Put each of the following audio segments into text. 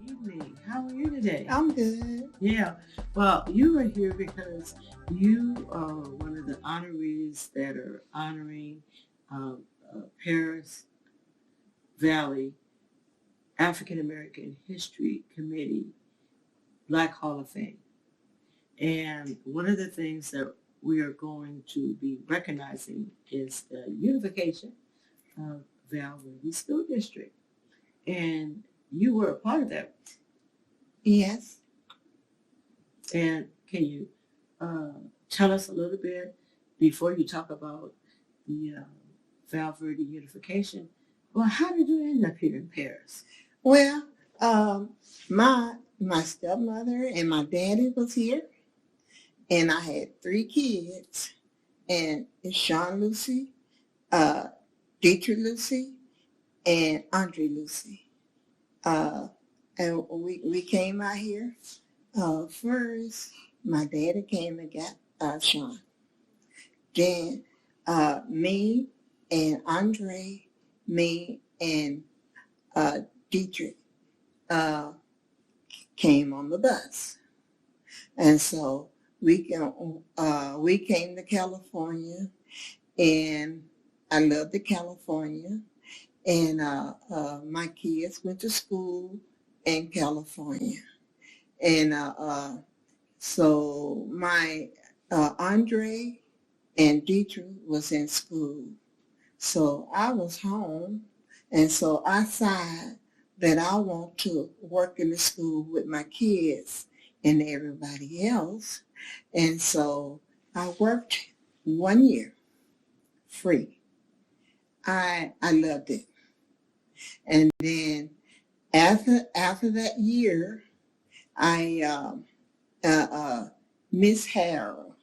evening. How are you today? I'm good. Yeah. Well, you are here because you are one of the honorees that are honoring uh, Perris Valley African American History Committee Black Hall of Fame. And one of the things that we are going to be recognizing is the unification of Verde School District. And you were a part of that. Yes. And can you tell us a little bit before you talk about the Val Verde unification? Well, how did you end up here in Paris? Well, my stepmother and my daddy was here, and I had 3 kids, and it's Sean Lucy, Dietrich Lucy, and Andre Lucy. And we came out here. First, my daddy came and got Sean. Then me and Andre, me and Dietrich came on the bus. And so we came to California, and I loved the California. And my kids went to school in California. And so my Andre and Dietrich was in school. So I was home, and so I decided that I want to work in the school with my kids and everybody else. And so I worked 1 year free. I loved it. And then after that year, Miss Harrell,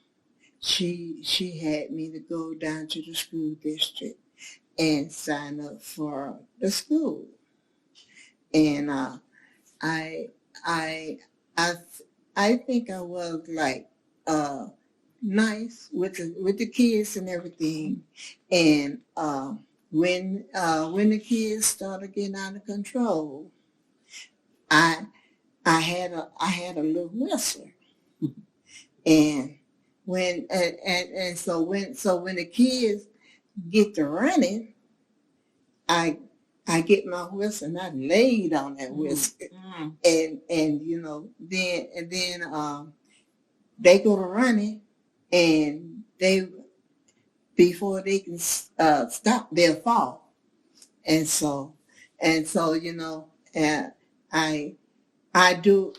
she had me to go down to the school district and sign up for the school. And I think I was like nice with the kids and everything. And when the kids started getting out of control, I had a little whistle. And so when the kids get to running, I get my whistle and I laid on that whistle. And you know, then they go to running, and before they can stop, they'll fall. And so you know, I did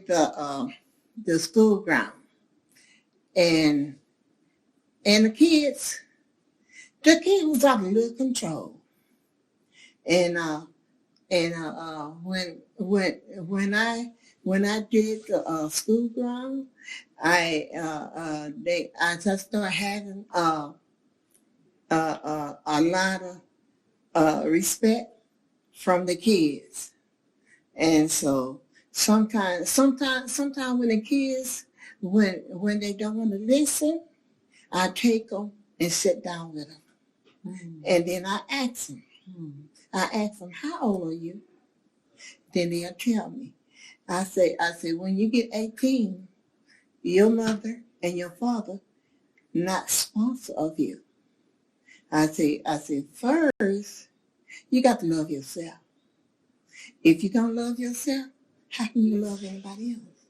the school ground, and the kids was out of little control. And when I did the school ground, I just started having a lot of respect from the kids. And so sometimes when the kids, when they don't want to listen, I take them and sit down with them. And then I ask them. I ask them, how old are you? Then they'll tell me. I say, when you get 18, your mother and your father not sponsor of you. I say, first, you got to love yourself. If you don't love yourself, how can you love anybody else?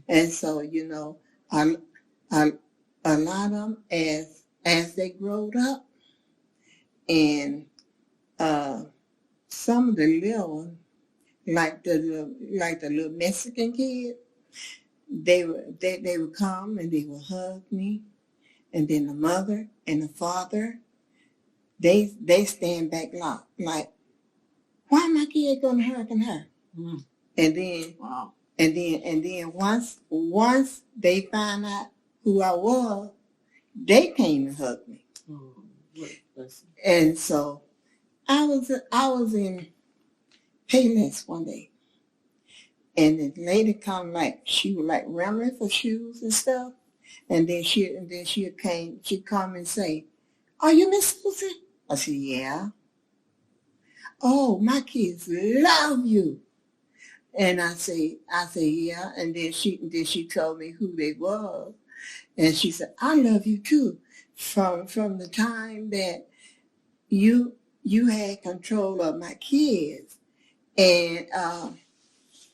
And so, you know, a lot of them, as they growed up, and some of the little ones, like the little Mexican kid, they would come and they would hug me, and then the mother and the father, they stand back like, why my kid gonna hug her? And then and then once they find out who I was, they came and hugged me. And so I was in Payless one day, and the lady come, like she was like rambling for shoes and stuff, and then she'd come and say, "Are you Miss Susie?" I said, "Yeah." "Oh, my kids love you." And I say, yeah. And then she told me who they were. And she said, I love you too. From the time that you had control of my kids. And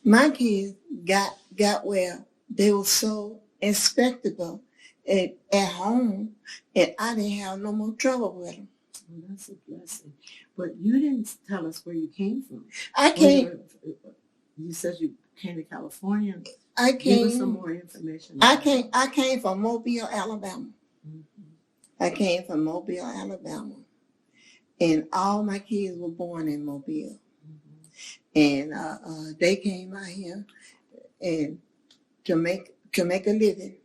my kids got well. They were so respectable at home, and I didn't have no more trouble with them. Well, that's a blessing. But you didn't tell us where you came from. I came. You said you came to California. I came. Give us some more information. I came from Mobile, Alabama. Mm-hmm. I came from Mobile, Alabama, and all my kids were born in Mobile. And they came out here and to make a living,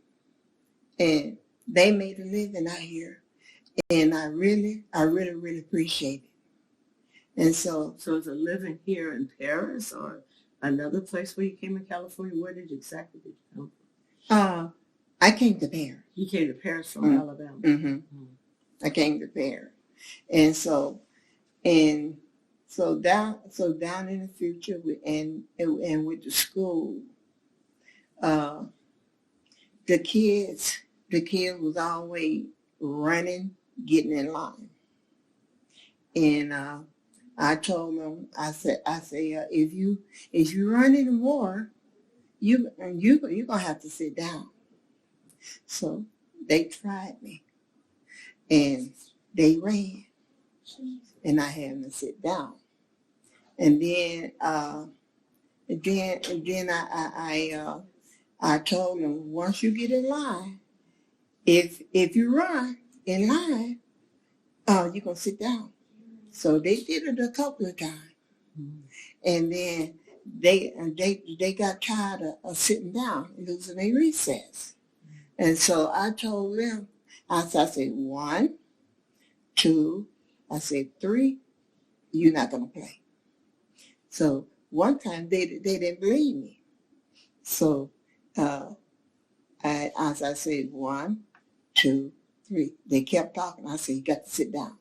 and they made a living out here, and I really appreciate it. And so is it living here in Perris or another place where you came in California? Where did you come from? I came to Perris. You came to Perris from Alabama. Mm-hmm. Mm-hmm. I came to Perris, and so down in the future, and with the school, the kids was always running, getting in line, and I told them, I said, if you run anymore, you're gonna have to sit down. So they tried me, and they ran, and I had them to sit down. And then I told them, once you get in line, if you run in line, you're gonna sit down. So they did it a couple of times, and then they got tired of sitting down, losing their recess. And so I told them, I said 1, 2, I said 3, you're not gonna play. So one time they didn't believe me. So as I said 1, 2, 3, they kept talking. I said, you got to sit down.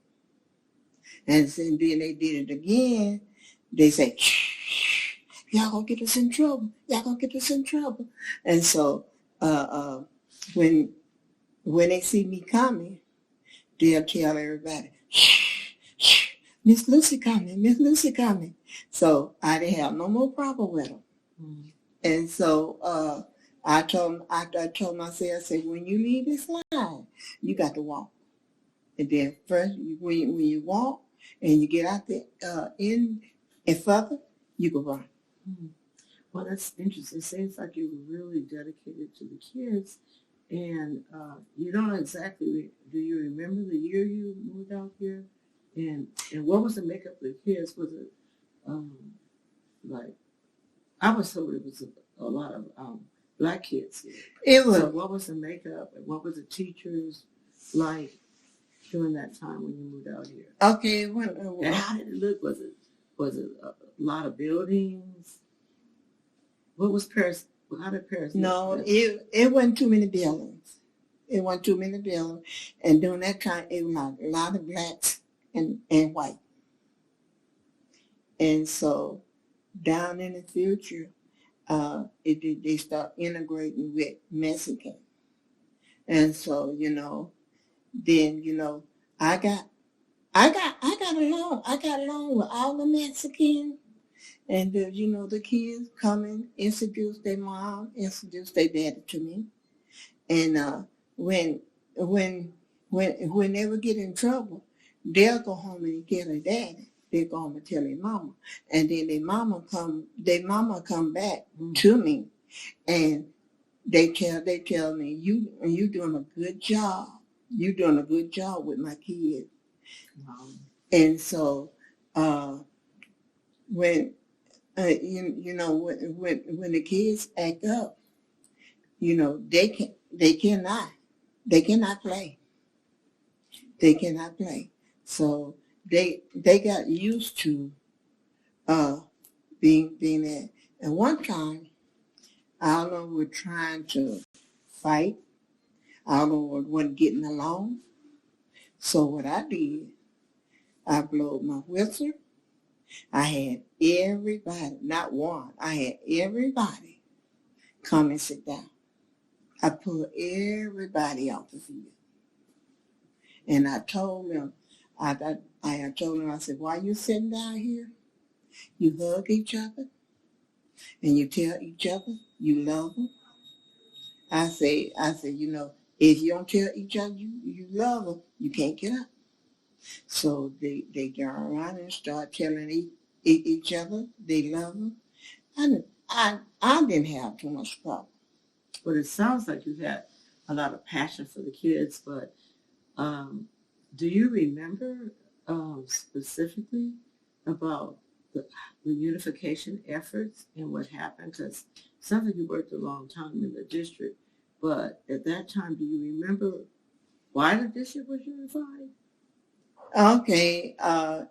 And then they did it again. They said, shh, y'all gonna get us in trouble. Y'all gonna get us in trouble. And so when they see me coming, they'll tell everybody, shh, shh, Miss Lucy coming, Miss Lucy coming. So I didn't have no more problem with them. Mm-hmm. And so I told myself, I said, when you leave this line, you got to walk. And then first, when you walk and you get out there in further, you can run. Mm-hmm. Well, that's interesting. It seems like you were really dedicated to the kids. And you don't exactly, do you remember the year you moved out here? And what was the makeup of the kids? Was it like, I was told it was a lot of black kids here. It was. So what was the makeup and what was the teachers like during that time when you moved out here? Okay. And how did it look? Was it a lot of buildings? What was Perris? How did Perris look? No, it wasn't too many buildings. It wasn't too many buildings. And during that time, it was like a lot of blacks and white. And so down in the future, they start integrating with Mexican. And so, then, I got along with all the Mexicans, and the kids come and introduce their mom, introduce their daddy to me. And when they would get in trouble, they'll go home and get their daddy. They go home and tell their mama, and then their mama come back to me, and they tell me, you doing a good job. You doing a good job with my kids. And so when when the kids act up, they cannot play. They cannot play. So they got used to being there. And one time, our Lord were trying to fight. Our Lord wasn't getting along. So what I did, I blowed my whistle. I had everybody, not one, I had everybody come and sit down. I pulled everybody off the field. And I told them, I told them, I said, while you sitting down here, you hug each other and you tell each other you love them. I say, you know, if you don't tell each other you love them, you can't get up. So they turn around and start telling each other they love them. I didn't have too much problem. But it sounds like you had a lot of passion for the kids, but do you remember specifically about the unification efforts and what happened? Because it sounds like you worked a long time in the district, but at that time, do you remember why the district was unified? Okay,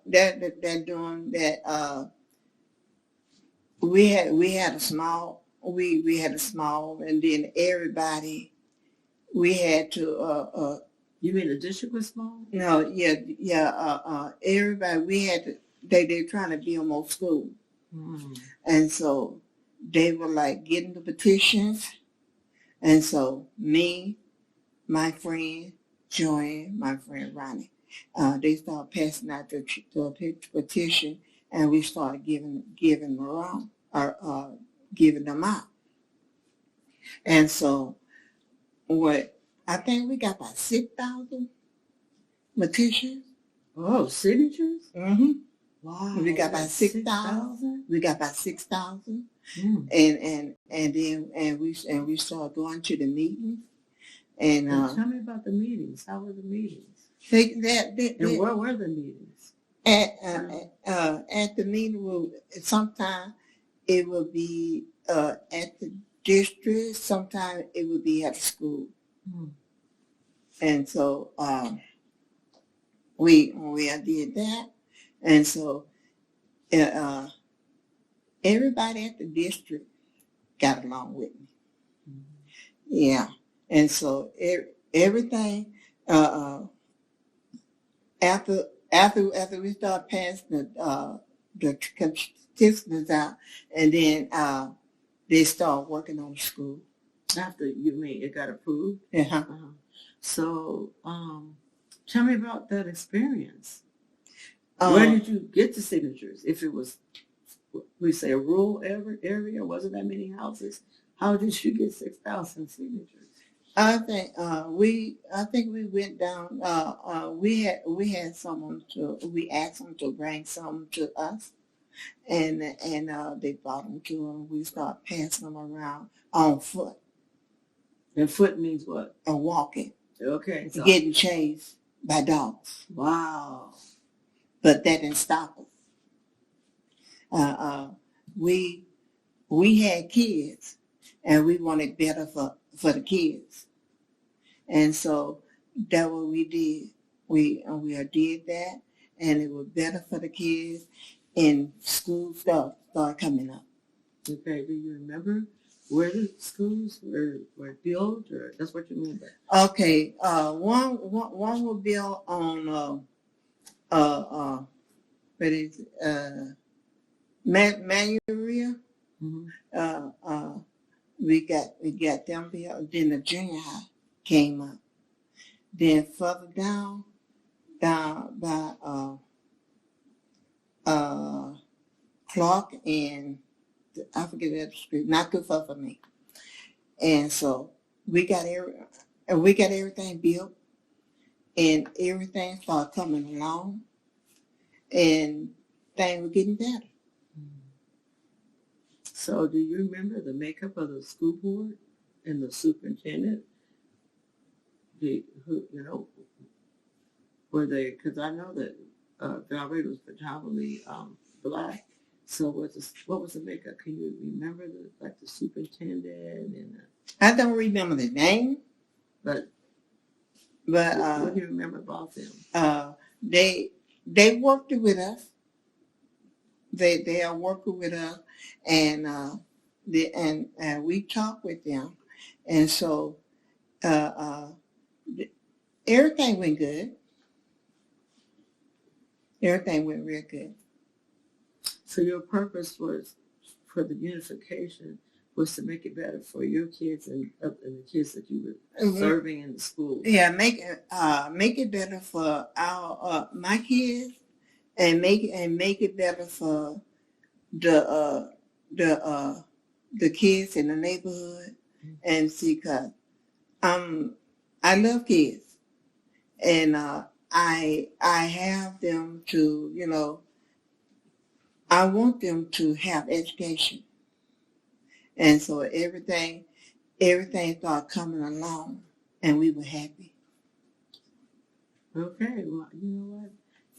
they're doing that. We had a small, and then everybody, we had to. You mean the district was small? No, everybody, we had to. They're trying to build more school, and so they were like getting the petitions, and so me, my friend Joanne, my friend Ronnie. They started passing out the petition, and we started giving them around, or giving them out. And so, I think we got about 6,000 petitions. Oh, signatures? Mm-hmm. Wow. We got about 6,000. We got about 6,000, and then we started going to the meetings. And tell me about the meetings. How were the meetings? And where were the meetings? At the meeting, sometimes it would be at the district, sometimes it would be at the school. And so we did that. And so everybody at the district got along with me. Yeah. And so everything, after we start passing the statistics out, and then they start working on the school. After you mean it got approved? Uh-huh. So tell me about that experience. Where did you get the signatures? If it was, we say, a rural area, wasn't that many houses, how did you get 6,000 signatures? I think we went down. We had someone we asked them to bring some to us, and they brought them to them. We started passing them around on foot. And foot means what? Walking. Okay. So getting chased by dogs. Wow. But that didn't stop us. We had kids, and we wanted better for the kids. And so that's what we did. We did that, and it was better for the kids, and school stuff started coming up. Okay, do you remember where the schools were built, or that's what you mean by? Okay, one was built on what is it? Manuria. We got them built. Then the junior high came up. Then further down by Clark and I forget the other street, not too far from me. And so we got everything built, and everything started coming along, and things were getting better. So do you remember the makeup of the school board and the superintendent? Were they, because I know that Verde was predominantly black. So what was the makeup? Can you remember the superintendent and? I don't remember the name, but what do you remember about them? They worked with us. They are working with us, and we talk with them, and so everything went good. Everything went real good. So your purpose was for the unification was to make it better for your kids and the kids that you were serving in the school. Yeah, make it better for our my kids, and make it better for the kids in the neighborhood. Mm-hmm. And see, cause I love kids, and I have them to, you know, I want them to have education, and so everything started coming along, and we were happy. Okay, well, you know what?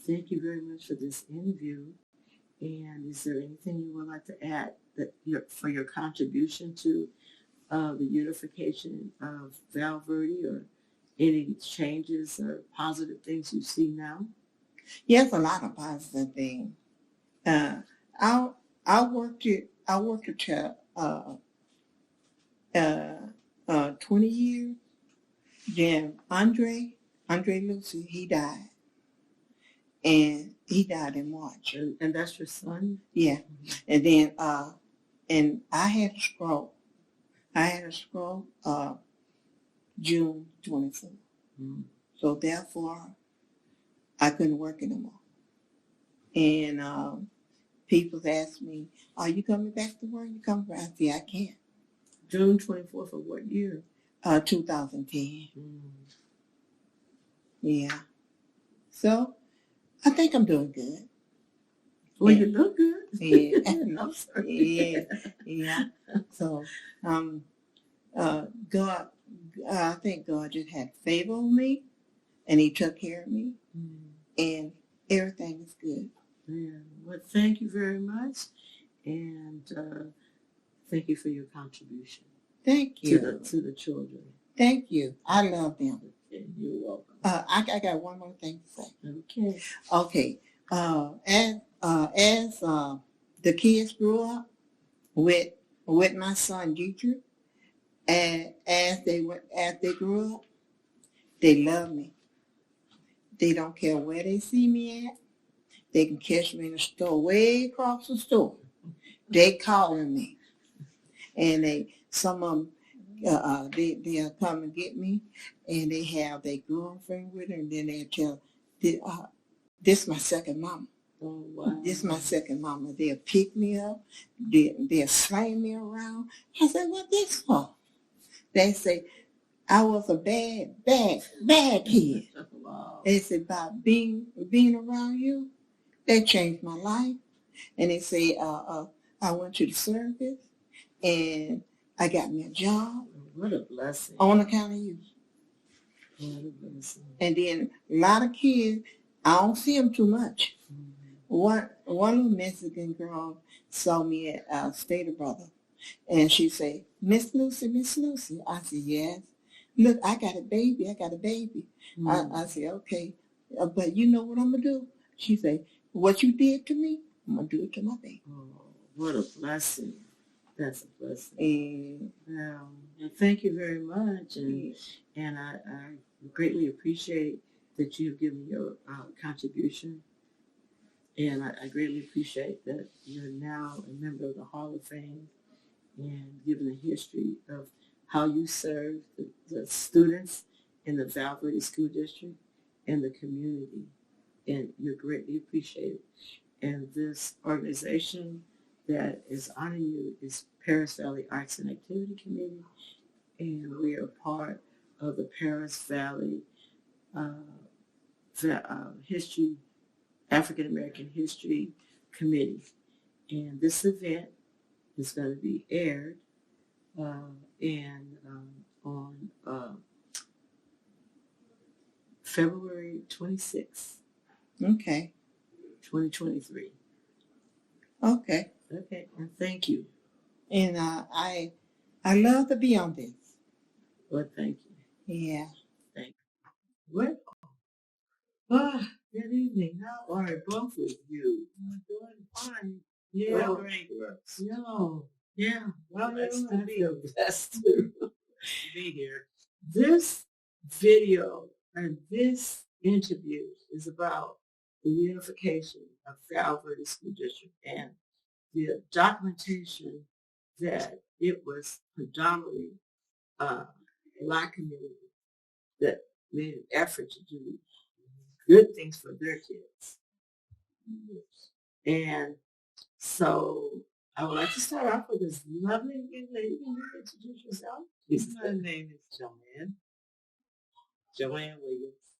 Thank you very much for this interview. And is there anything you would like to add for your contribution to the unification of Verde, or any changes or positive things you see now? Yes, a lot of positive things. I worked it 20 years. Then Andre Lucy, he died. And he died in March. And that's your son? Yeah. Mm-hmm. And then and I had a stroke. June 24th. Mm-hmm. So therefore I couldn't work anymore. And people asked me, "Are you coming back to work? You coming back?" I said, "I can't." June 24th of what year? 2010. Mm. Yeah. So I think I'm doing good. Well, you look good. Yeah. I'm sorry. Yeah. So God, I think God just had favor on me, and He took care of me, and everything is good. Yeah. Well, thank you very much, and thank you for your contribution. Thank you to the children. Thank you. I love them. Okay, you're welcome. I got one more thing to say. Okay. As the kids grew up with my son Dietrich, and as they grew up, they love me. They don't care where they see me at. They can catch me in the store, way across the store. They calling me, and some of them they'll come and get me, and they have their girlfriend with them, and then they'll tell, "This is my second mama." Oh, wow. This is my second mama. They'll pick me up. They'll slang me around. I said, "What this for?" They say, "I was a bad kid." Wow. They said, "By being around you, that changed my life." And they say, "I went to the service, and I got me a job." What a blessing. On account of you. What a blessing. And then a lot of kids, I don't see them too much. Mm-hmm. One little Mexican girl saw me at Stater Brother, and she said, Miss Lucy. I said, "Yes. Look, I got a baby. Mm-hmm. I said, "Okay, but you know what I'm going to do?" She said, "What you did to me, I'm going to do it to my baby." Oh, what a blessing. That's a blessing. Well, thank you very much. And I greatly appreciate that you've given your contribution. And I greatly appreciate that you're now a member of the Hall of Fame, and given the history of how you serve the students in the Verde School District and the community. And you're greatly appreciated. And this organization that is honoring you is Perris Valley Arts and Activity Committee, and we are part of the Perris Valley History, African American History Committee. And this event is going to be aired on February 26th. Okay. 2023. Okay. Okay, and thank you. And I love to be on this. Well, thank you. Yeah. Thank you. Good evening. How are both of you? I'm doing fine. Yeah, well, great. Yeah. Well, blessed to be blessed to be here. This video and this interview is about the unification of Verde School District and the documentation that it was predominantly Black community that made an effort to do good things for their kids. And so I would like to start off with this lovely young lady. Can you introduce yourself? My name is Joanne Williams.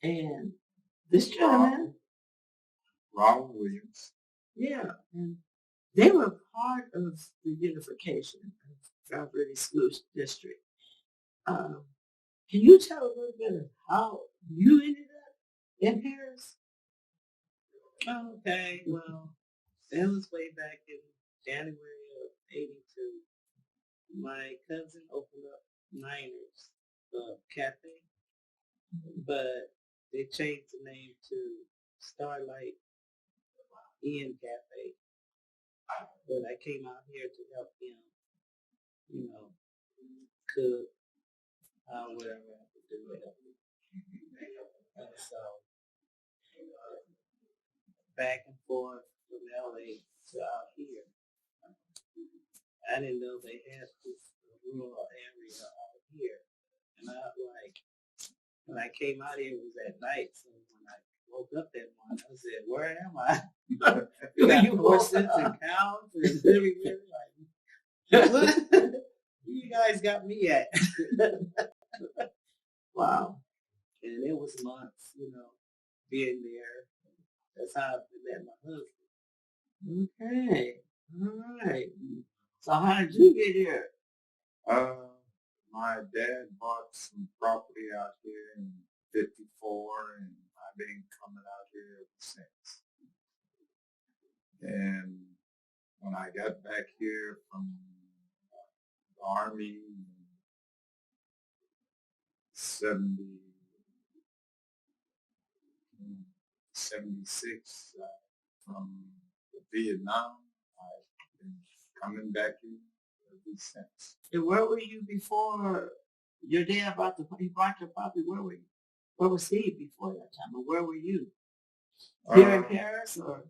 And this gentleman, Ronald Williams. yeah, and they were part of the unification of Verde School District. Can you tell a little bit of how you ended up in Perris? Okay, well, that was way back in January of '82. My cousin opened up Niners Cafe, but they changed the name to Starlight Inn Cafe. But I came out here to help him, cook, whatever I could do to help him. And so, back and forth from LA to out here. I didn't know they had this rural area out here. And when I came out here, it was at night. So when I woke up that morning, I said, where am I? You got horses and cows and everything. Like, what? You guys got me at? Wow. And it was months, being there. That's how I met my husband. Okay. All right. So how did you get here? My dad bought some property out here in '54, and I've been coming out here ever since. And when I got back here from the Army in 76 from Vietnam, I've been coming back here ever since. And where were you before your dad he bought your property? Where were you? Where was he before that time? Or where were you? Here in Perris or?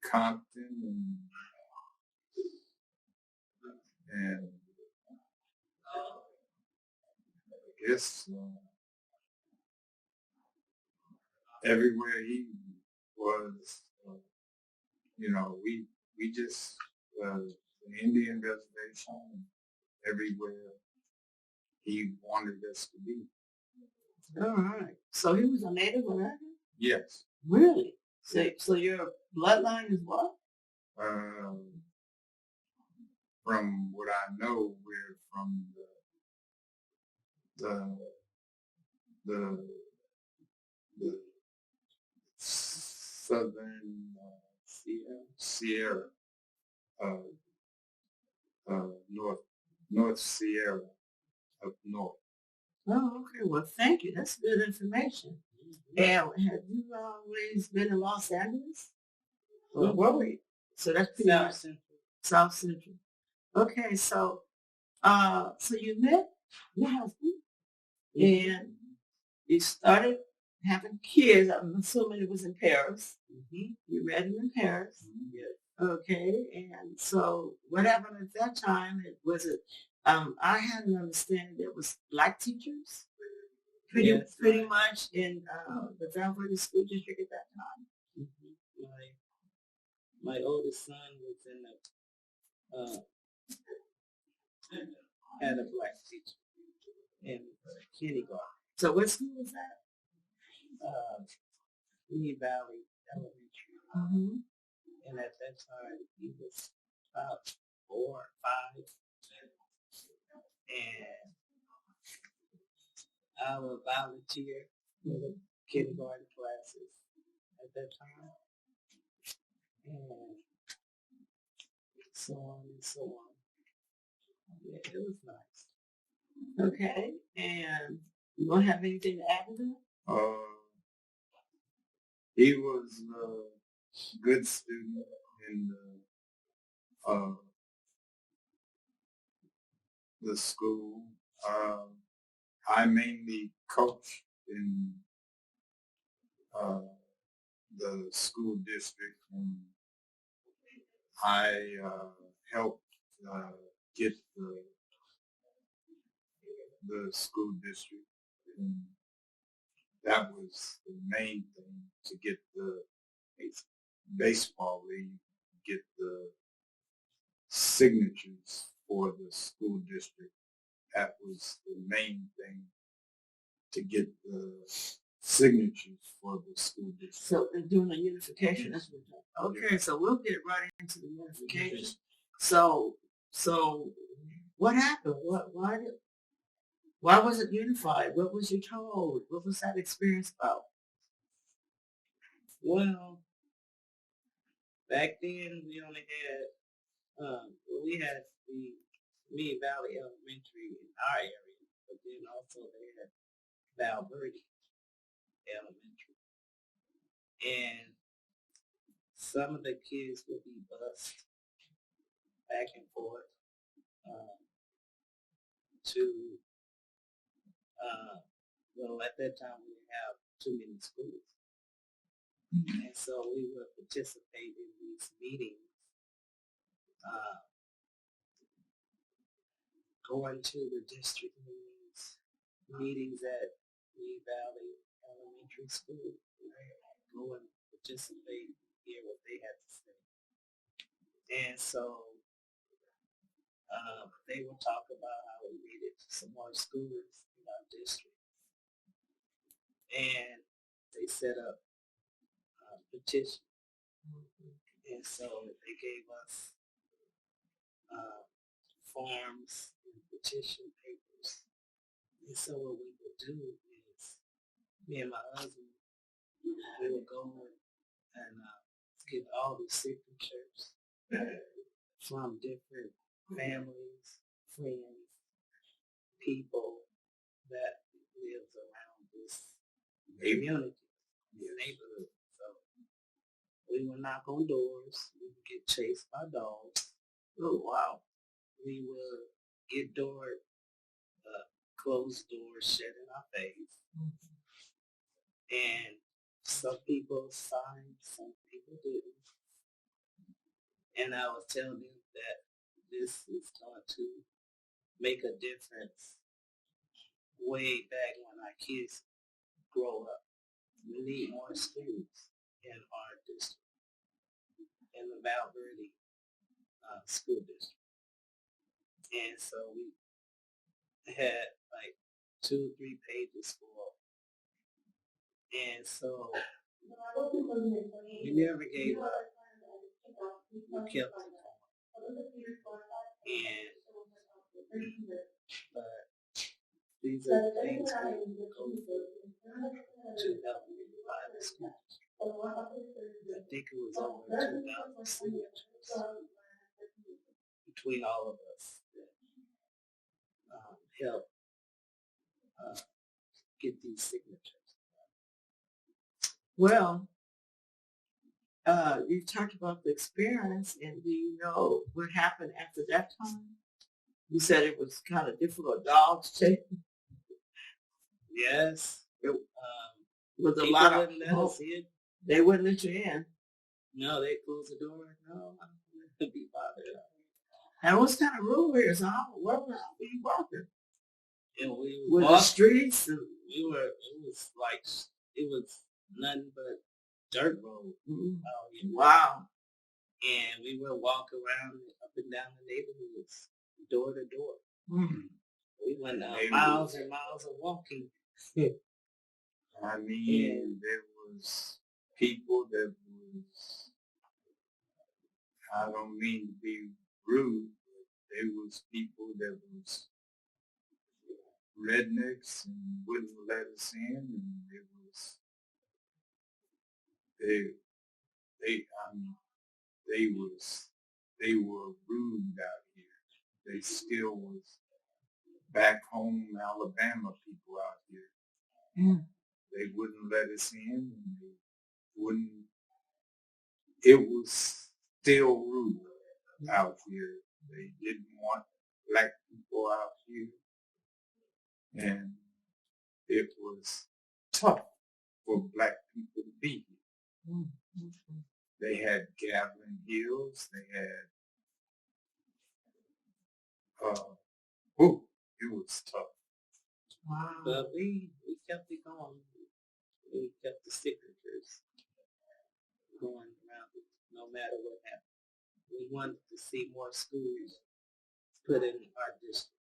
Compton and I guess everywhere he was, we just the Indian reservation everywhere he wanted us to be. All right. So he was a Native American? Yes. Really? So your bloodline is what? From what I know, we're from the southern Sierra, North Sierra up north. Oh, okay. Well, thank you. That's good information. And have you always been in Los Angeles? Or where were you? So that's pretty much South Central. Okay, so you met your husband and you started having kids. I'm assuming it was in Paris. Mm-hmm. You met him in Paris. Yeah. Okay, and so what happened at that time? I had an understanding there was Black teachers pretty much in the Verde School District at that time. Mm-hmm. My oldest son was in had a Black teacher in kindergarten. So what school was that? Lee Valley Elementary. Mm-hmm. And at that time, he was about 4 or 5. And I would volunteer for the kindergarten classes at that time. And so on and so on. Yeah, it was nice. Okay, and you don't have anything to add to that? He was a good student in the school. I mainly coached in the school district, and I helped get the school district, and that was the main thing, to get the baseball league, get the signatures for the school district. That was the main thing, to get the signatures for the school district. So they're doing the unification. That's what we're doing. Okay, so we'll get right into the unification. So what happened? Why was it unified? What was you told? What was that experience about? Well, back then we only had we had the Mead Valley Elementary in our area, but then also they had Verde Elementary, and some of the kids would be bused back and forth to well, at that time we didn't have too many schools. And so we would participate in these meetings, going to the district meetings at Mead Valley Elementary School, go and participate, hear what they had to say. And so they would talk about how we needed some more schools in our district. And they set up a petition. And so they gave us forms and petition papers. And so what we would do is, me and my husband, we would go and get all the signatures from different families, friends, people that lives around this community, neighborhood. So we would knock on doors. We would get chased by dogs. Oh, wow. We would get closed doors shut in our face. And some people signed, some people didn't. And I was telling them that this is going to make a difference way back when our kids grow up. We need more schools in our district, in the Verde school district. And so we had like 2-3 pages full. And so we never gave up. We kept it going. But these are the things we go through to help unify the school. I think it was over 2,000 signatures between all of us that helped get these signatures. Well, you talked about the experience, and do you know what happened after that time? You said it was kind of difficult. Dogs chasing. Yes. With a lot of let us in. They wouldn't let you in. No, they closed the door. No, I don't want to be bothered. And what's kind of rural here? So where were you walking? And we With the streets? And it was nothing but dirt road. Wow. And we would walk around up and down the neighborhoods, door to door. We went miles and miles of walking. I mean, there was people that was, I don't mean to be rude, but there was people that was rednecks and wouldn't let us in, and it was, they were rude out here. They still was back home Alabama people out here. They wouldn't let us in, and they wouldn't. It was still rude out here. They didn't want black people out here, and it was tough for black people to be here. They had Gavilan Hills. They had, it was tough. Wow. But we kept it going. We kept the signatures going around it, no matter what happened. We wanted to see more schools put in our district.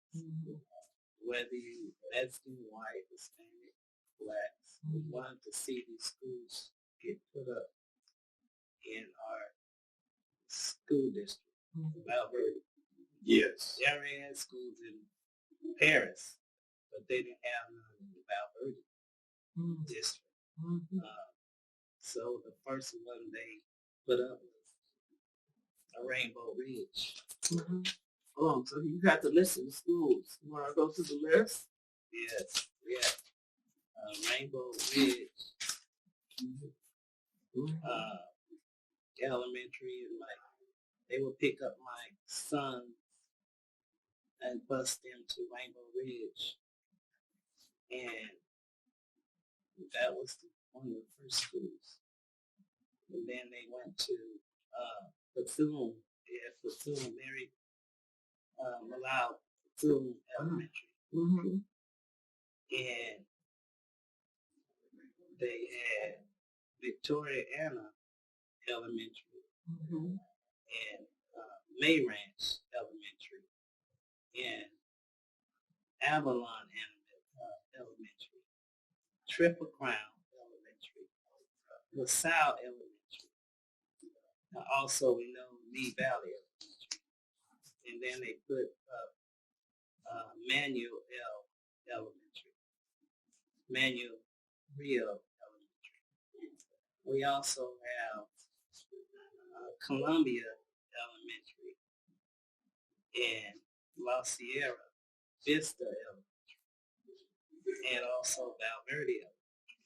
Whether you Mexican, white, Hispanic, blacks, we wanted to see these schools get put up in our school district. Verde. Yes. They already had schools in Perris, but they didn't have none in the Verde district. So the first one they put up was a Rainbow Ridge. Oh, so you got the list of the schools. You want to go through the list? Yes, yeah. Rainbow Ridge, elementary, and they would pick up my son and bus them to Rainbow Ridge, and that was one of the first schools. And then they went to Bethune. They had Bethune, Mary Malal Bethune Elementary, and they had Victoria Anna Elementary, and May Ranch Elementary, and Avalon Elementary, Triple Crown Elementary, LaSalle Elementary. Also, we know Lee Valley Elementary. And then they put up Manuel Elementary, Manuel Rio Elementary. We also have Columbia Elementary and La Sierra Vista Elementary, and also Verde Elementary.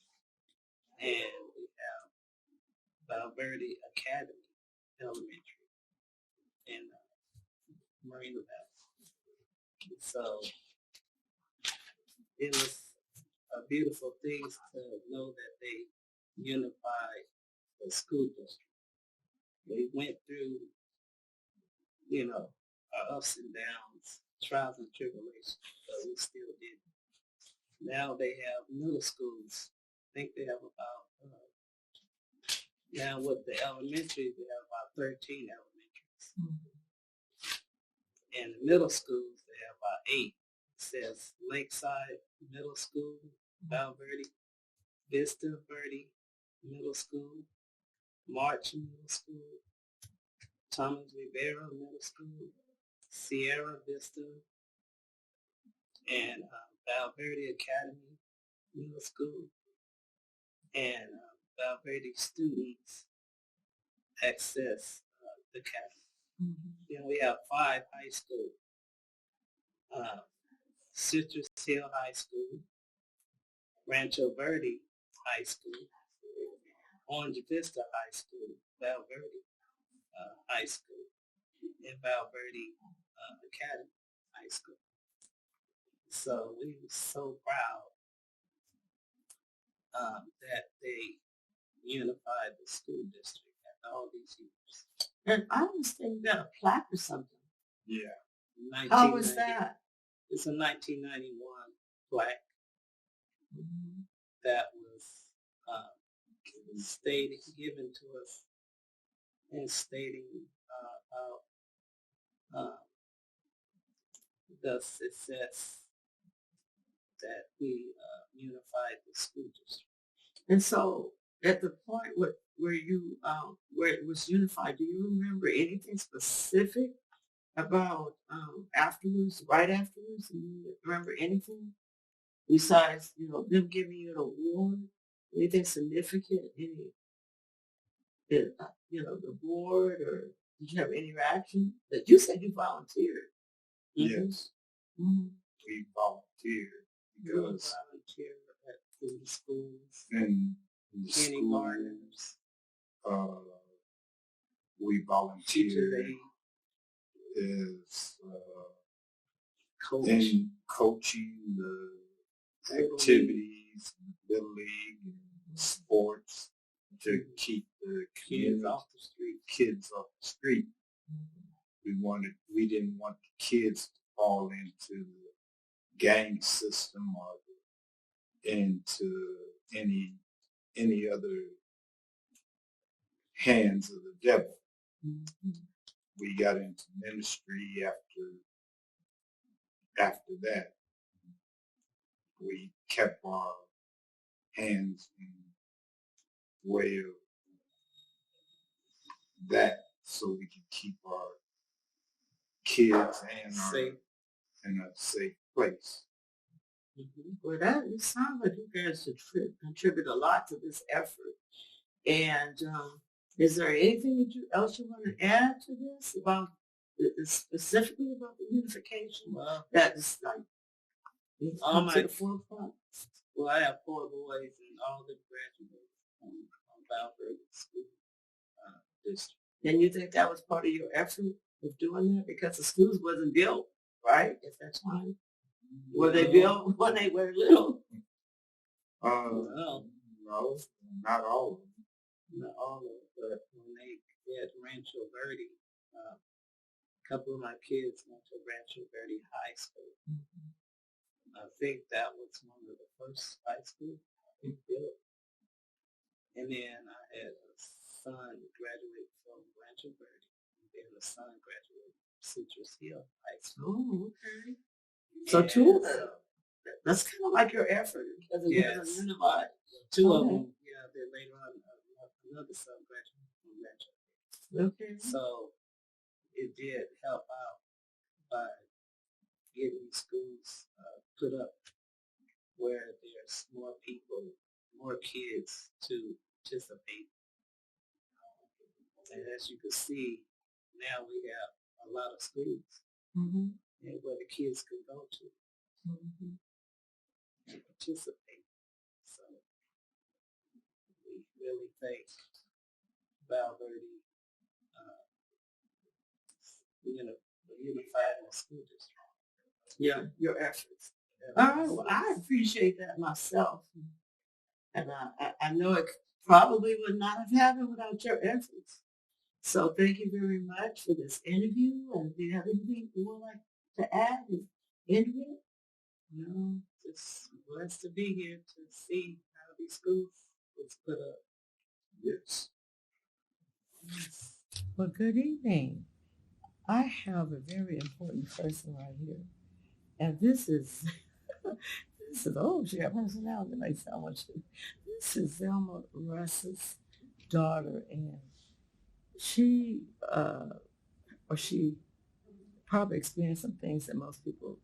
And we have Verde Academy Elementary in Marina Valley. So it was a beautiful thing to know that they unified the school district. We went through, our ups and downs, trials and tribulations, but we still did it. Now they have middle schools. I think they have about, now with the elementary, they have about 13 elementaries. And the middle schools, they have about 8. It says Lakeside Middle School, Verde, Vista Verde Middle School, March Middle School, Thomas Rivera Middle School, Sierra Vista, and Verde Academy Middle School, and Verde Students Access Academy. Then we have 5 high schools. Citrus Hill High School, Rancho Verde High School, Orange Vista High School, Verde High School, and Verde Academy High School. So we were so proud that they unified the school district after all these years. And I understand you got a plaque or something. Yeah. How was that? It's a 1991 plaque that was given to us, and stating how the success that we unified the school district. And so at the point where where it was unified, do you remember anything specific about afterwards, right afterwards? Do you remember anything besides, them giving you an award? Anything significant? The board, or did you have any reaction? That you said you volunteered. Yes. We volunteered because At the schools, in the kindergartens, we volunteered as in coaching the activities, Little League, and sports, to keep the Kids off the street. kids off the street. We didn't want the kids to fall into the gang system or into any other hands of the devil. We got into ministry after that. We kept our hands in the way of that so we could keep our kids and Safe. in a safe place. Well, it sounds like you guys contribute a lot to this effort. And is there anything else you want to add to this about specifically about the unification? Well, That is like all to my the forefront. well, I have 4 boys and all of them graduated from Verde School district. And you think that was part of your effort of doing that because the schools wasn't built, right, at that time? Were they built when they were little? Well, No, not all of them. not all of them, but when they had Rancho Verde, a couple of my kids went to Rancho Verde High School. I think that was one of the first high schools we built. And then I had a son graduate from Rancho Verde, and then a son graduated from Citrus Hill High School. Oh, okay. So And two of them. That's kind of like your effort because it Yes. was unified. 2 of Okay. them, yeah, then later on, another son graduated from Rancho Verde. Okay. So it did help out by getting schools put up where there's more people, more kids to participate. And as you can see, now we have a lot of schools Mm-hmm. and where the kids can go to Mm-hmm. participate. So we really thank Verde, Unifying School District. Yeah, your efforts. All right. Well, I appreciate that myself. And I know it probably would not have happened without your efforts. So thank you very much for this interview. And do you have anything you would like to add in interview? No, just blessed to be here to see how these schools was put up. Yes. Well, good evening. I have a very important person right here. And this is, oh, she got personality like so much. This is Zelma Russ's daughter, and she probably experienced some things that most people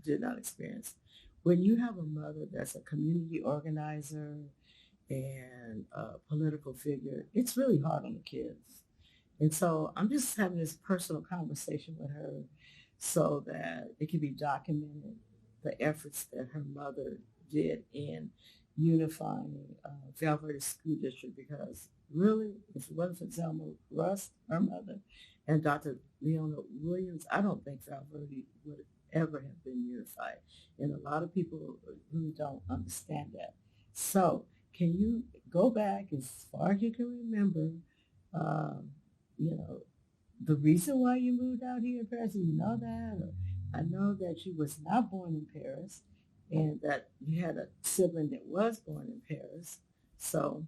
did not experience. When you have a mother that's a community organizer and a political figure, it's really hard on the kids. And so I'm just having this personal conversation with her so that it can be documented, the efforts that her mother did in unifying Verde School District, because really, if it wasn't for Zelma Russ, her mother, and Dr. Leona Williams, I don't think Verde would ever have been unified. And a lot of people really don't understand that. So can you go back as far as you can remember, the reason why you moved out here in Paris? You know that? Or I know that you was not born in Paris and that you had a sibling that was born in Paris. So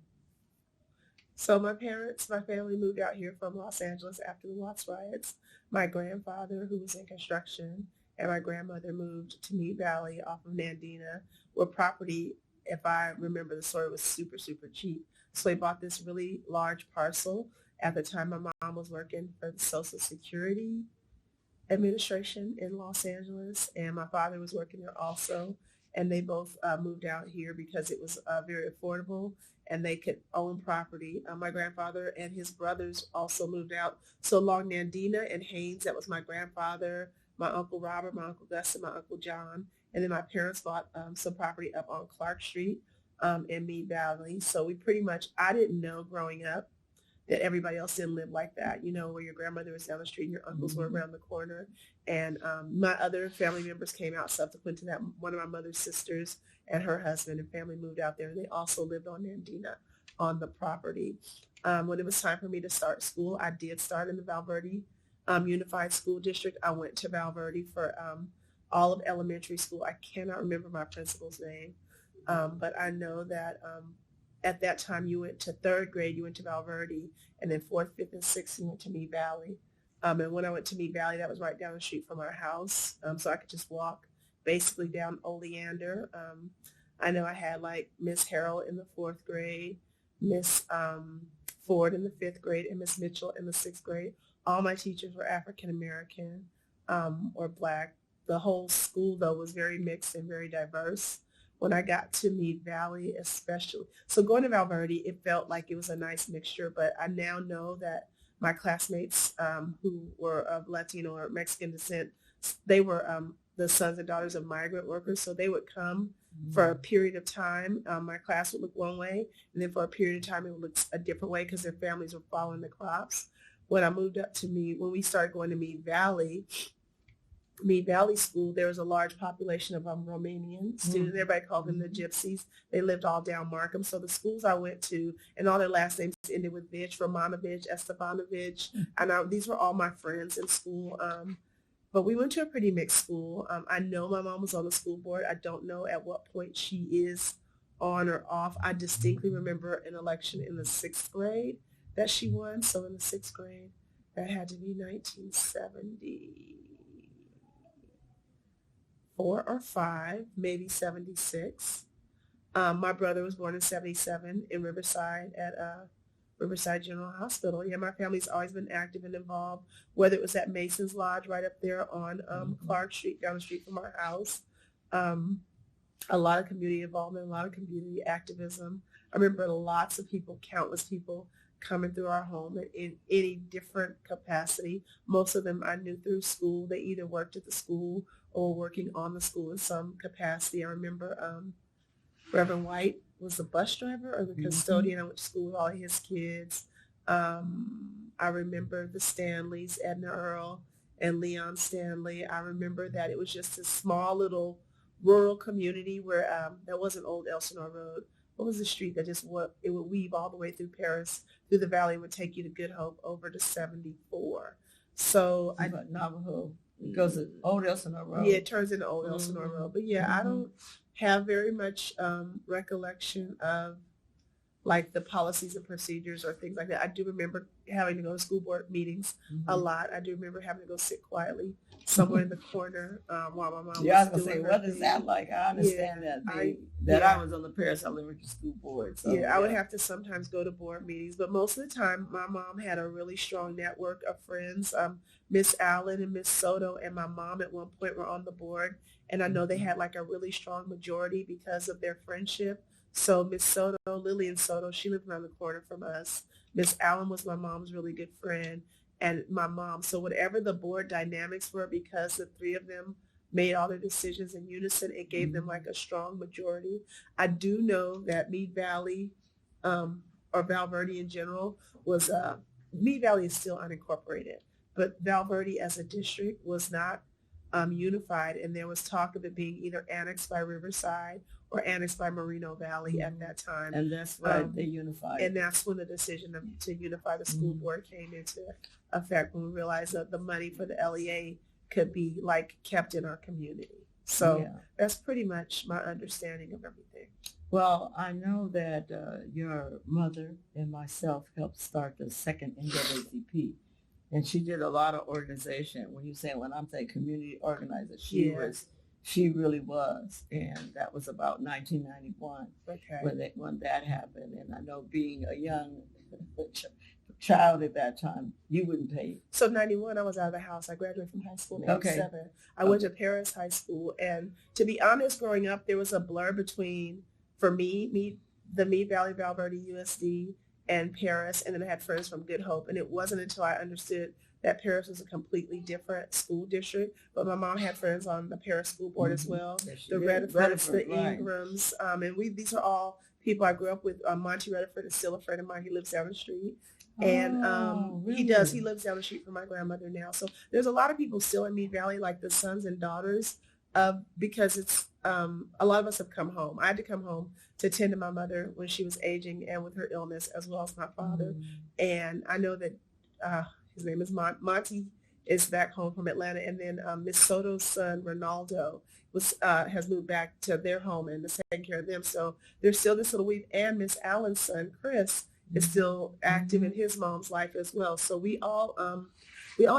my family moved out here from Los Angeles after the Watts riots. My grandfather, who was in construction, and my grandmother moved to Mead Valley off of Nandina, where property, if I remember the story, was super, super cheap. So they bought this really large parcel. At the time, my mom was working for the Social Security Administration in Los Angeles, and my father was working there also. And they both moved out here because it was very affordable and they could own property. My grandfather and his brothers also moved out. So along Nandina and Haynes, that was my grandfather, my Uncle Robert, my Uncle Gus, and my Uncle John. And then my parents bought some property up on Clark Street in Mead Valley. So we pretty much, I didn't know growing up that everybody else didn't live like that, where your grandmother was down the street and your uncles were around the corner. And my other family members came out subsequent to that. One of my mother's sisters and her husband and family moved out there. They also lived on Nandina. on the property. When it was time for me to start school, I did start in the Verde Unified School District. I went to Verde for all of elementary school. I cannot remember my principal's name, but I know that at that time you went to third grade, you went to Verde, and then fourth, fifth, and sixth, you went to Meade Valley. And when I went to Meade Valley, that was right down the street from our house, so I could just walk basically down Oleander. I know I had like Miss Harrell in the fourth grade, Miss Ford in the fifth grade, and Miss Mitchell in the sixth grade. All my teachers were African American or Black. The whole school, though, was very mixed and very diverse. When I got to Meade Valley, especially. So going to Verde, it felt like it was a nice mixture, but I now know that my classmates who were of Latino or Mexican descent, they were the sons and daughters of migrant workers. So they would come for a period of time. My class would look one way, and then for a period of time, it would look a different way because their families were following the crops. When I moved up to Meade, when we started going to Meade Valley School, there was a large population of Romanian students. Everybody called them the gypsies. They lived all down Markham. So the schools I went to, and all their last names ended with Vich, Romanovich, Estevanovich. And these were all my friends in school. But we went to a pretty mixed school. I know my mom was on the school board. I don't know at what point she is on or off. I distinctly remember an election in the sixth grade that she won. So in the sixth grade, that had to be 1974 or 5, maybe 76. My brother was born in 77 in Riverside at Riverside General Hospital. Yeah, my family's always been active and involved, whether it was at Mason's Lodge right up there on Clark Street, down the street from our house. A lot of community involvement, a lot of community activism. I remember lots of people, countless people coming through our home in any different capacity. Most of them I knew through school. They either worked at the school or working on the school in some capacity. I remember Reverend White was the bus driver or the custodian. I went to school with all of his kids. I remember the Stanleys, Edna Earl and Leon Stanley. I remember that it was just a small little rural community where there wasn't Old Elsinore Road. What was the street that it would weave all the way through Perris, through the valley, and would take you to Good Hope over to 74. So Navajo. It goes to Old Elsinore Road. Yeah, it turns into Old Elsinore Road. But yeah, I don't have very much recollection of like the policies and procedures or things like that. I do remember having to go to school board meetings a lot. I do remember having to go sit quietly somewhere in the corner while my mom was I was doing say, her what thing. is that like? I understand Yeah, that I was on the Perris Elementary School board. So, I would have to sometimes go to board meetings, but most of the time my mom had a really strong network of friends. Miss Allen and Miss Soto and my mom at one point were on the board, and I know they had like a really strong majority because of their friendship. So Miss Soto, Lillian Soto, she lived around the corner from us. Miss Allen was my mom's really good friend, and my mom. So whatever the board dynamics were, because the three of them made all their decisions in unison, it gave them like a strong majority. I do know that Meade Valley, or Val Verde in general, was, Meade Valley is still unincorporated, but Val Verde as a district was not unified, and there was talk of it being either annexed by Riverside or annexed by Moreno Valley at that time. And that's why they unified. And that's when the decision to unify the school board came into effect, when we realized that the money for the LEA could be like kept in our community. So that's pretty much my understanding of everything. Well, I know that your mother and myself helped start the second NAACP. And she did a lot of organization. When I'm saying community organizer, she really was. And that was about 1991 when that happened. And I know being a young child at that time, you wouldn't pay. So 91, I was out of the house. I graduated from high school in 87. I went to Perris High School. And to be honest, growing up, there was a blur between, for me, the Meade Valley Val Verde USD and Perris, and then I had friends from Good Hope. And it wasn't until I understood that Perris was a completely different school district. But my mom had friends on the Perris school board as well. Yes, the Redifords, the Ingrams, and these are all people I grew up with. Monty Rediford is still a friend of mine. He lives down the street. And really? He lives down the street from my grandmother now. So there's a lot of people still in Meade Valley, like the sons and daughters because it's a lot of us have come home. I had to come home to tend to my mother when she was aging and with her illness, as well as my father. And I know that his name is Monty is back home from Atlanta, and then Miss Soto's son Ronaldo has moved back to their home and is taking care of them. So there's still this little weave, and Miss Allen's son Chris is still active in his mom's life as well. So we all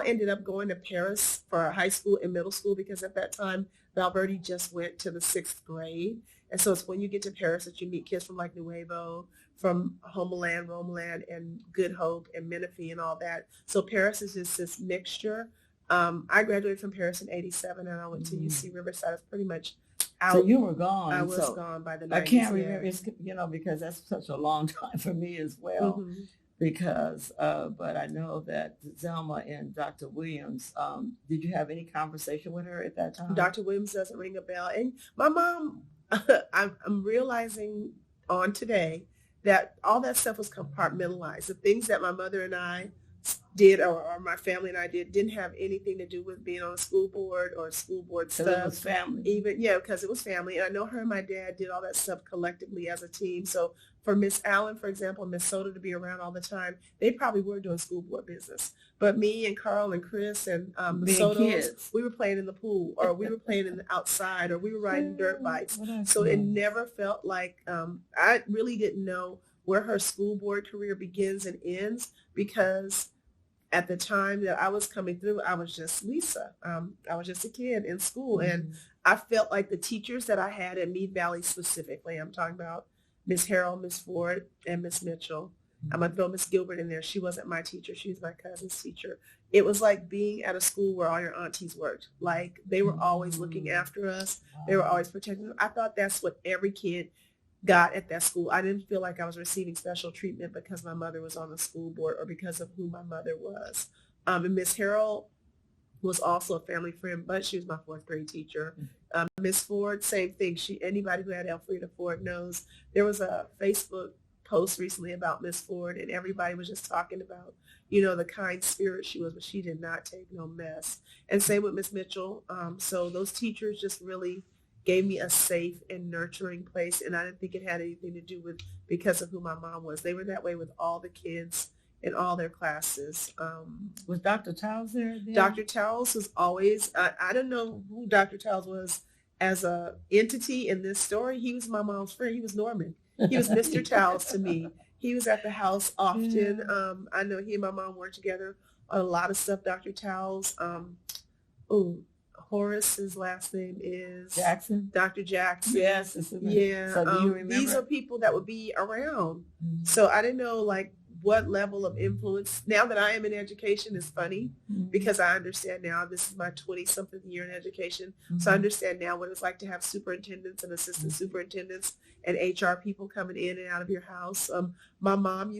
ended up going to Perris for our high school and middle school, because at that time Verde just went to the 6th grade. And so it's when you get to Perris that you meet kids from like Nuevo, from Homeland, Romeland, and Good Hope, and Menifee, and all that. So Perris is just this mixture. I graduated from Perris in '87, and I went to UC Riverside. It's pretty much out. So you were gone. I was gone by the 90s. I can't remember, it's, because that's such a long time for me as well. Because, but I know that Zelma and Dr. Williams, did you have any conversation with her at that time? Dr. Williams doesn't ring a bell. And my mom, I'm realizing on today that all that stuff was compartmentalized. The things that my mother and I did, or my family and I didn't have anything to do with being on a school board or school board stuff. It was family. Because it was family. And I know her and my dad did all that stuff collectively as a team. So for Miss Allen, for example, Miss Soto to be around all the time, they probably were doing school board business. But me and Carl and Chris and the Sotos, we were playing in the pool, or we were playing in the outside, or we were riding dirt bikes. So it never felt like, I really didn't know where her school board career begins and ends, because at the time that I was coming through, I was just Lisa. I was just a kid in school. And I felt like the teachers that I had at Meade Valley specifically, I'm talking about Miss Harrell, Miss Ford, and Miss Mitchell. I'm going to throw Miss Gilbert in there. She wasn't my teacher. She was my cousin's teacher. It was like being at a school where all your aunties worked. Like, they were always looking after us. They were always protecting us. I thought that's what every kid got at that school. I didn't feel like I was receiving special treatment because my mother was on the school board or because of who my mother was. And Miss Harrell was also a family friend, but she was my 4th grade teacher. Miss Ford, same thing. Anybody who had Elfrida Ford knows. There was a Facebook post recently about Miss Ford, and everybody was just talking about, the kind spirit she was, but she did not take no mess. And same with Miss Mitchell. So those teachers just really gave me a safe and nurturing place, and I didn't think it had anything to do with because of who my mom was. They were that way with all the kids in all their classes. Was Dr. Towles there? Dr. Towles was always, I don't know who Dr. Towles was as a entity in this story. He was my mom's friend. He was Norman. He was Mr. Towles to me. He was at the house often. I know he and my mom worked together on a lot of stuff. Dr. Towles, Horace's last name is Jackson. Dr. Jackson. Yes. Yeah. So do you remember? These are people that would be around. So I didn't know what level of influence. Now that I am in education is funny because I understand now. This is my 20-something year in education. So I understand now what it's like to have superintendents and assistant superintendents and HR people coming in and out of your house. My mom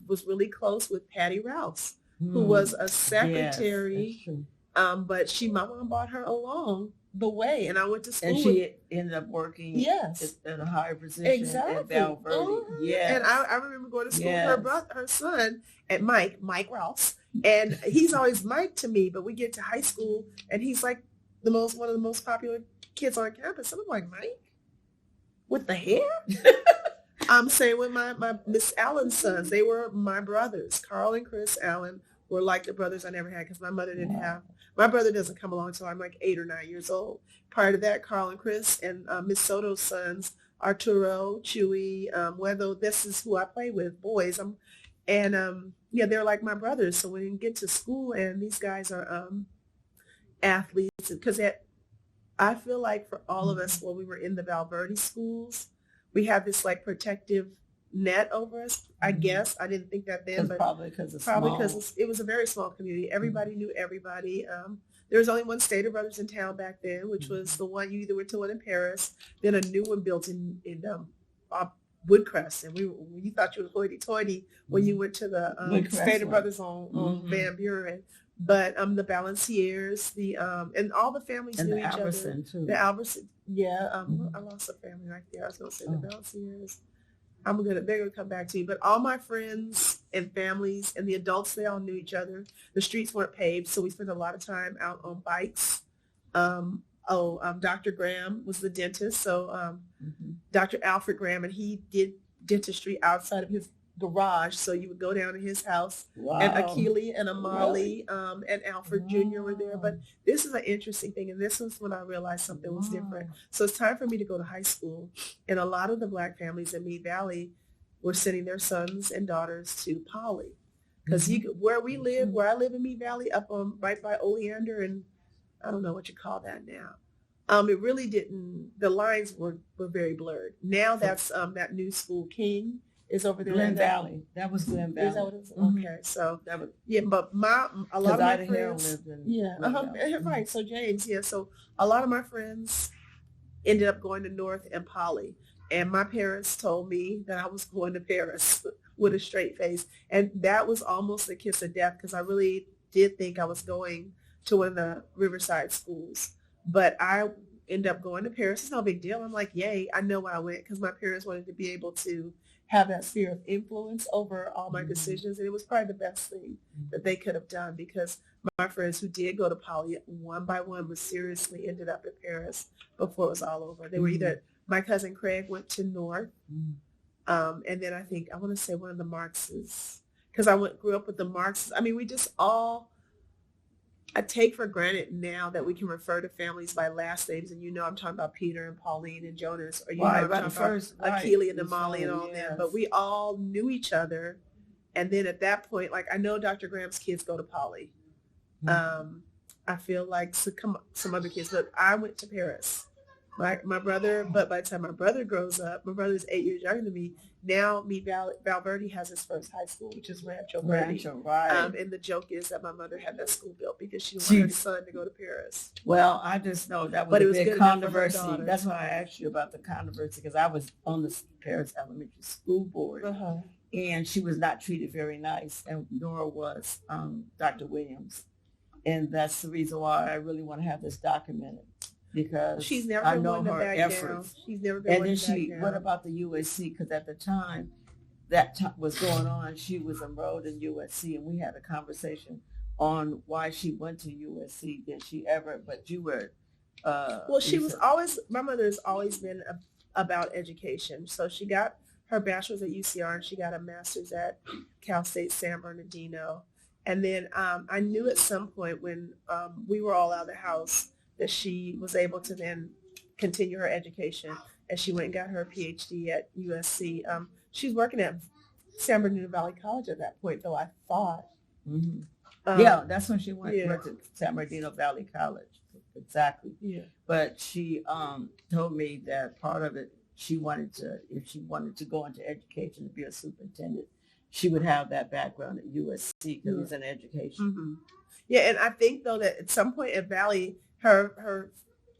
was really close with Patty Rouse, who was a secretary. Yes, but my mom brought her along the way, and I went to school. And she ended up working at a higher position at Val Verde. Yes. And I remember going to school with her son, and Mike Rouse. And he's always Mike to me, but we get to high school, and he's like one of the most popular kids on campus. And I'm like, Mike? With the hair? I'm saying with my Miss Allen's sons, they were my brothers. Carl and Chris Allen were like the brothers I never had because my mother didn't have. My brother doesn't come along until I'm like 8 or 9 years old. Prior to that, Carl and Chris and Miss Soto's sons, Arturo, Chewy, Weather. This is who I play with, boys. They're like my brothers. So when you get to school and these guys are athletes, because I feel like for all of us, when we were in the Val Verde schools, we have this like protective net over us. I guess I didn't think that then, but probably because it was a very small community. Everybody knew everybody. There was only one Stater Brothers in town back then, which was the one you either went to one in Perris, then a new one built in Woodcrest, and you thought you were hoity-toity when you went to the Stater Brothers on Van Buren. But the Balanciers, and all the families and knew the each Alberson other. Too. The Alberson, I lost a family right there. I was going to say the Balanciers. They're gonna come back to me. But all my friends and families and the adults, they all knew each other. The streets weren't paved, so we spent a lot of time out on bikes. Dr. Graham was the dentist. So Mhm. Dr. Alfred Graham, and he did dentistry outside of his garage. So you would go down to his house, Wow. and Akili and Really? Amali and Alfred Jr. were there. But this is an interesting thing, and this was when I realized something was different. So it's time for me to go to high school, and a lot of the Black families in Meade Valley were sending their sons and daughters to Poly. Because where I live in Meade Valley, up on right by Oleander, and I don't know what you call that now. It really didn't. The lines were very blurred. Now that's that new school, King, is over there. Glen Valley. That was Glen Valley. Is that what it is? Mhm. Okay, so That was, yeah, but a lot of my Ida Harrell friends, lived in yeah, Glen Valley. right. So James, yeah, so a lot of my friends ended up going to North and Poly, and my parents told me that I was going to Perris with a straight face, and that was almost a kiss of death because I really did think I was going to one of the Riverside schools, but I ended up going to Perris. It's no big deal. I'm like, yay, I know why I went because my parents wanted to be able to have that sphere of influence over all my decisions, and it was probably the best thing that they could have done because my friends who did go to Poly one by one was seriously ended up at Perris before it was all over. They were either, my cousin Craig went to North, and then I want to say one of the Marxes, because grew up with the Marxes. I mean, we just all, I take for granted now that we can refer to families by last names, and I'm talking about Peter and Pauline and Jonas, or I'm talking about Akili and Amali and all them. But we all knew each other, and then at that point, like I know Dr. Graham's kids go to Poly. I feel like some other kids, but I went to Perris. My brother, but by the time my brother grows up, my brother's 8 years younger than me. Now, Verde has his first high school, which is Rancho Verde. Right. And the joke is that my mother had that school built because she wanted her son to go to Perris. Well, I just know that was a big controversy. That's why I asked you about the controversy because I was on the Perris Elementary School Board, and she was not treated very nice, and nor was Dr. Williams. And that's the reason why I really want to have this documented. Because she's never I been know one to her back efforts. Down. She's never been and one then to back down. What about the USC? Because at the time that was going on, she was enrolled in USC, and we had a conversation on why she went to USC. Did she ever? But you were. Well, she was always. My mother has always been about education. So she got her bachelor's at UCR, and she got a master's at Cal State San Bernardino. And then I knew at some point when we were all out of the house that she was able to then continue her education, and she went and got her PhD at USC. She's working at San Bernardino Valley College at that point, though, I thought. Yeah, that's when she went to San Bernardino Valley College. Exactly. Yeah. But she told me that part of it, if she wanted to go into education to be a superintendent, she would have that background at USC because it was in education. Yeah, and I think, though, that at some point at Valley, her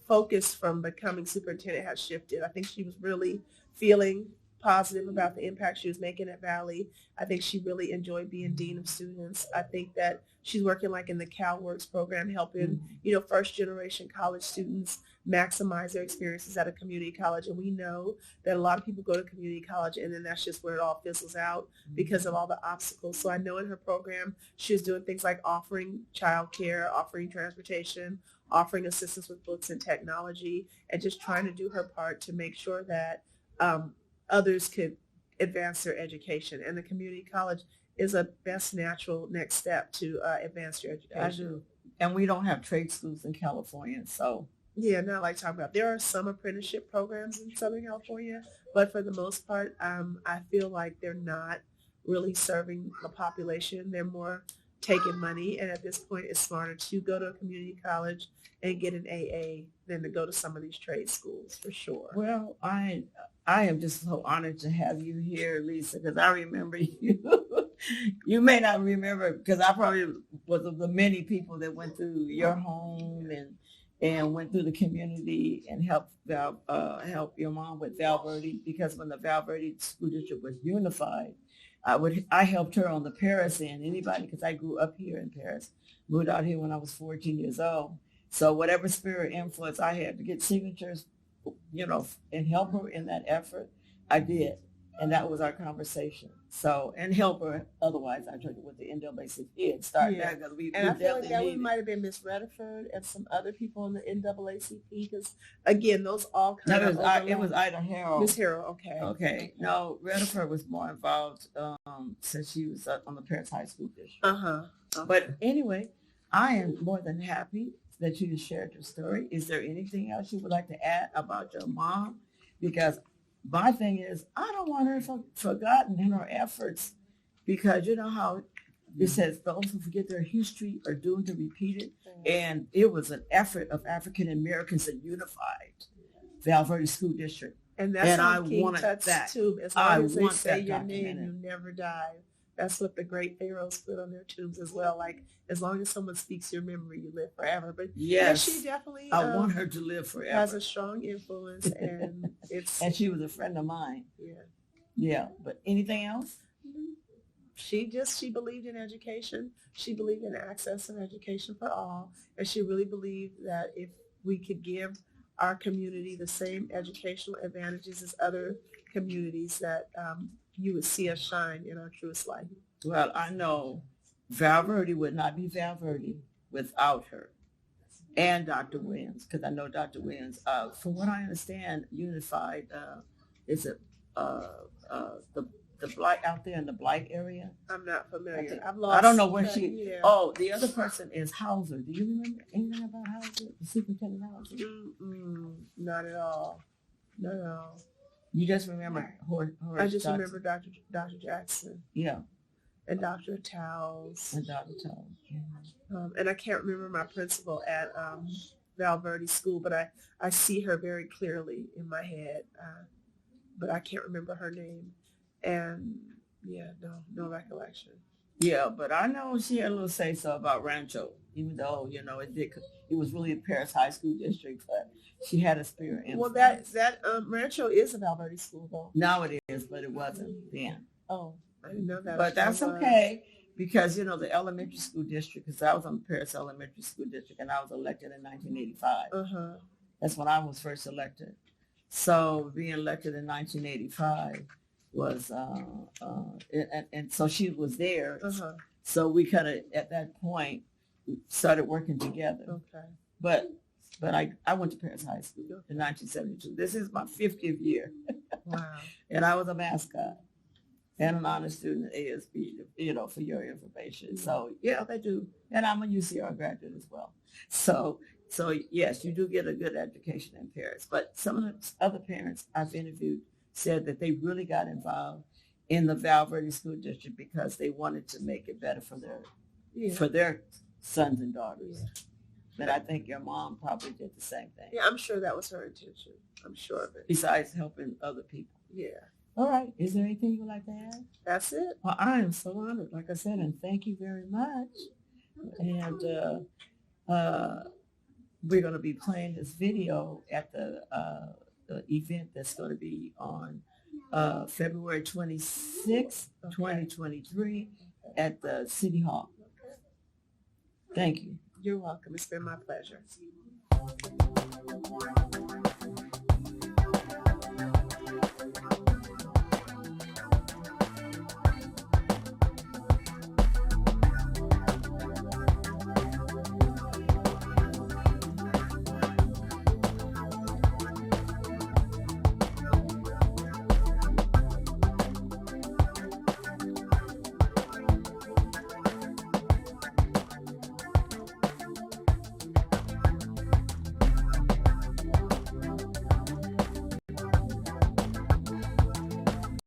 focus from becoming superintendent has shifted. I think she was really feeling positive about the impact she was making at Valley. I think she really enjoyed being dean of students. I think that she's working like in the CalWorks program, helping, first generation college students maximize their experiences at a community college. And we know that a lot of people go to community college and then that's just where it all fizzles out because of all the obstacles. So I know in her program, she was doing things like offering childcare, offering transportation, offering assistance with books and technology, and just trying to do her part to make sure that others could advance their education. And the community college is a best natural next step to advance your education. I do. And we don't have trade schools in California, so. Yeah, not like talking about. There are some apprenticeship programs in Southern California, but for the most part, I feel like they're not really serving the population. They're more taking money, and at this point, it's smarter to go to a community college and get an AA than to go to some of these trade schools, for sure. Well, I am just so honored to have you here, Lisa, because I remember you. You may not remember, because I probably was of the many people that went through your home and went through the community and helped help your mom with Val Verde, because when the Val Verde School District was unified, I helped her on the Perris end. Anybody, because I grew up here in Perris, moved out here when I was 14 years old. So whatever spirit influence I had to get signatures, and help her in that effort, I did. And that was our conversation. So, and help her. Otherwise, I told you with the NAACP and start Yeah. that because we And I feel like definitely that need one it. might have been Miss Rediford and some other people in the NAACP because, again, those all No, kind it of was, it was Ida Harrell. Miss Harrell, okay. Okay. No, Rediford was more involved since she was on the Perris High School district. Uh-huh. Okay. But anyway, I am more than happy that you shared your story. Is there anything else you would like to add about your mom? Because my thing is, I don't want her forgotten in her efforts, because you know how it says those who forget their history are doomed to repeat it. And it was an effort of African Americans that unified Verde School District. And that's And how I King wanted Tut's that. tomb. As I long as they want say that your name, documented. you never die. That's what the great pharaohs put on their tombs as well. Like, as long as someone speaks your memory, you live forever. But Yes, she definitely I want her to live forever. has a strong influence, and it's And she was a friend of mine. yeah. Yeah, but anything else? She believed in education. She believed in access and education for all. And she really believed that if we could give our community the same educational advantages as other communities, that you would see us shine in our truest light. Well, I know Val Verde would not be Val Verde without her and Dr. Williams, because I know Dr. Williams, from what I understand, Unified is it the Blight out there in the Blight area? I'm not familiar. I don't know where she. Yeah. Oh, the other person is Hauser. Do you remember anything about Hauser, the superintendent Hauser? Not at all. Not at all. You just remember Horace I just Jackson. remember Dr. Jackson. Yeah. And Dr. Towles. And Dr. Towles. Yeah. And I can't remember my principal at Val Verde School, but I see her very clearly in my head. But I can't remember her name. And yeah, no recollection. Yeah, but I know she had a little say-so about Rancho, even though, it was really a Perris High School district, but she had a spirit in. Well, that Rancho is a Val Verde School, though. Now it is, but it wasn't then. Oh, I didn't know that. But that's okay, because, the elementary school district, because I was on the Perris Elementary School District, and I was elected in 1985. Uh-huh. That's when I was first elected. So being elected in 1985 was, and so she was there. Uh-huh. So we kind of, at that point, started working together. Okay. But I went to Perris High School in 1972. This is my 50th year. Wow. And I was a mascot and an honor student at ASB, for your information. So, yeah, they do. And I'm a UCR graduate as well. So yes, you do get a good education in Perris. But some of the other parents I've interviewed said that they really got involved in the Val Verde School District because they wanted to make it better for their sons and daughters. Yeah. But I think your mom probably did the same thing. Yeah, I'm sure that was her intention. I'm sure of it. Besides helping other people. Yeah. All right. Is there anything you'd like to add? That's it. Well, I am so honored, like I said, and thank you very much. And we're going to be playing this video at the event that's going to be on February 26th, 2023 at the City Hall. Thank you. You're welcome. It's been my pleasure.